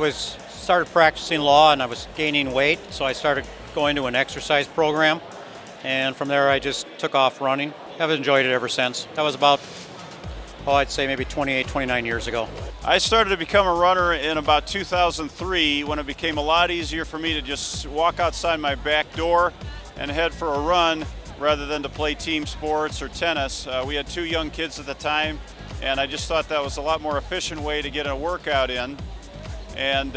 started practicing law and I was gaining weight, so I started going to an exercise program, and from there I just took off running. I've enjoyed it ever since. That was about, I'd say maybe 28, 29 years ago. I started to become a runner in about 2003 when it became a lot easier for me to just walk outside my back door and head for a run rather than to play team sports or tennis. We had 2 young kids at the time, and I just thought that was a lot more efficient way to get a workout in, and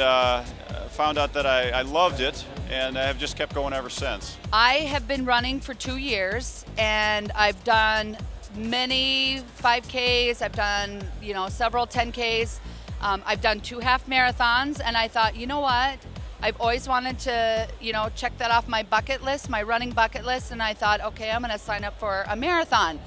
found out that I loved it, and I have just kept going ever since. I have been running for 2 years, and I've done many 5Ks, I've done, several 10Ks. I've done 2 half marathons, and I thought, you know what? I've always wanted to, check that off my bucket list, my running bucket list, and I thought, okay, I'm gonna sign up for a marathon.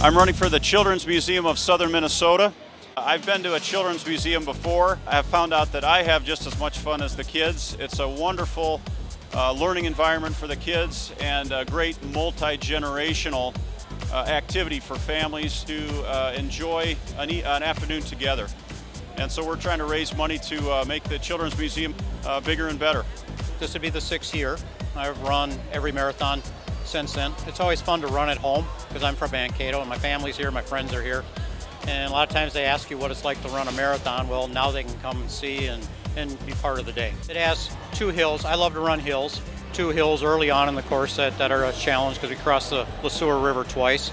I'm running for the Children's Museum of Southern Minnesota. I've been to a children's museum before. I have found out that I have just as much fun as the kids. It's a wonderful learning environment for the kids and a great multi-generational activity for families to enjoy an afternoon together. And so we're trying to raise money to make the Children's Museum bigger and better. This would be the 6th year. I've run every marathon since then. It's always fun to run at home because I'm from Mankato and my family's here, my friends are here. And a lot of times they ask you what it's like to run a marathon. Well, now they can come and see and be part of the day. It has 2 hills. I love to run hills. 2 hills early on in the course that are a challenge because we cross the LeSueur River twice.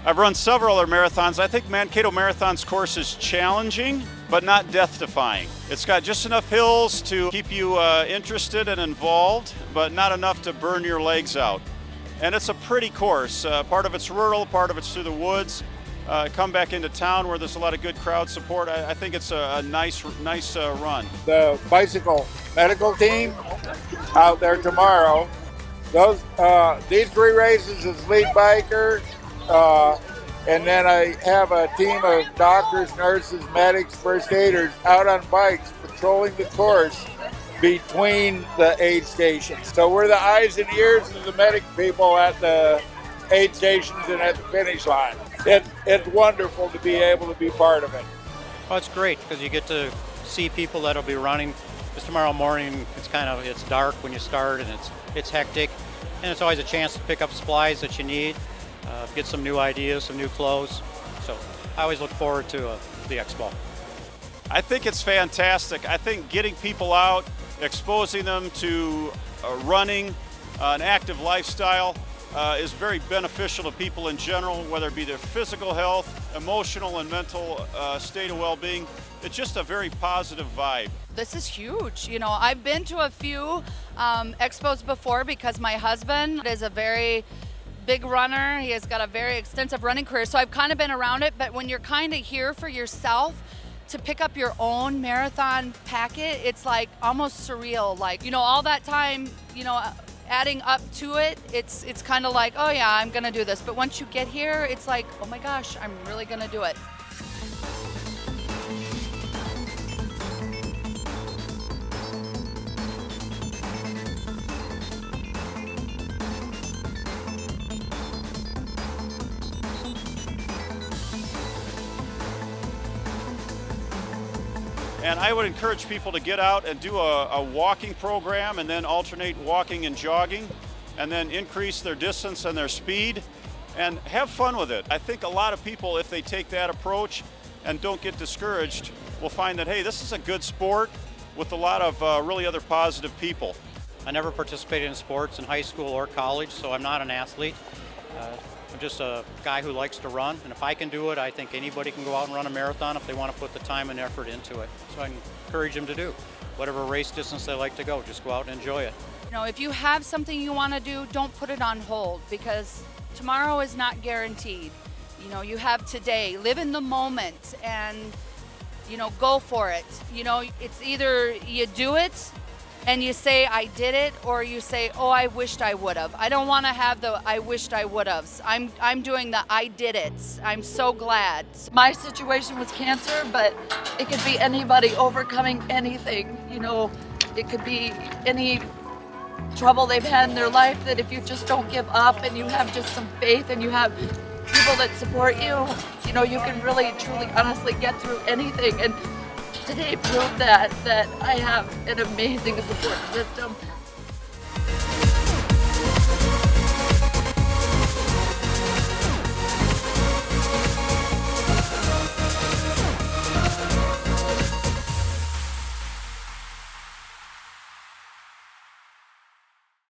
I've run several other marathons. I think Mankato Marathon's course is challenging, but not death-defying. It's got just enough hills to keep you interested and involved, but not enough to burn your legs out. And it's a pretty course. Part of it's rural, part of it's through the woods. Come back into town where there's a lot of good crowd support. I think it's a nice run. The bicycle medical team out there tomorrow. These 3 races is lead biker, and then I have a team of doctors, nurses, medics, first aiders out on bikes patrolling the course between the aid stations. So we're the eyes and ears of the medic people at the aid stations and at the finish line. It's wonderful to be able to be part of it. Well, it's great because you get to see people that'll be running. Because tomorrow morning it's dark when you start and it's hectic, and it's always a chance to pick up supplies that you need, get some new ideas, some new clothes. So I always look forward to the expo. I think it's fantastic. I think getting people out, exposing them to running, an active lifestyle, is very beneficial to people in general, whether it be their physical health, emotional and mental state of well-being. It's just a very positive vibe. This is huge. I've been to a few expos before because my husband is a very big runner. He has got a very extensive running career, so I've kind of been around it. But when you're kind of here for yourself to pick up your own marathon packet, it's like almost surreal. Like, all that time, adding up to it, it's kind of like, oh yeah, I'm gonna do this. But once you get here, it's like, oh my gosh, I'm really gonna do it. And I would encourage people to get out and do a walking program and then alternate walking and jogging and then increase their distance and their speed and have fun with it. I think a lot of people, if they take that approach and don't get discouraged, will find that, hey, this is a good sport with a lot of really other positive people. I never participated in sports in high school or college, so I'm not an athlete. I'm just a guy who likes to run, and if I can do it, I think anybody can go out and run a marathon if they want to put the time and effort into it. So I encourage them to do whatever race distance they like to go. Just go out and enjoy it. If you have something you want to do, don't put it on hold because tomorrow is not guaranteed. You have today. Live in the moment and, go for it. It's either you do it and you say, I did it, or you say, oh, I wished I would have. I don't want to have the I wished I would have. I'm doing the I did it. I'm so glad. My situation was cancer, but it could be anybody overcoming anything. It could be any trouble they've had in their life, that if you just don't give up and you have just some faith and you have people that support you, you know, you can really, truly, honestly get through anything. And today proved that I have an amazing support system.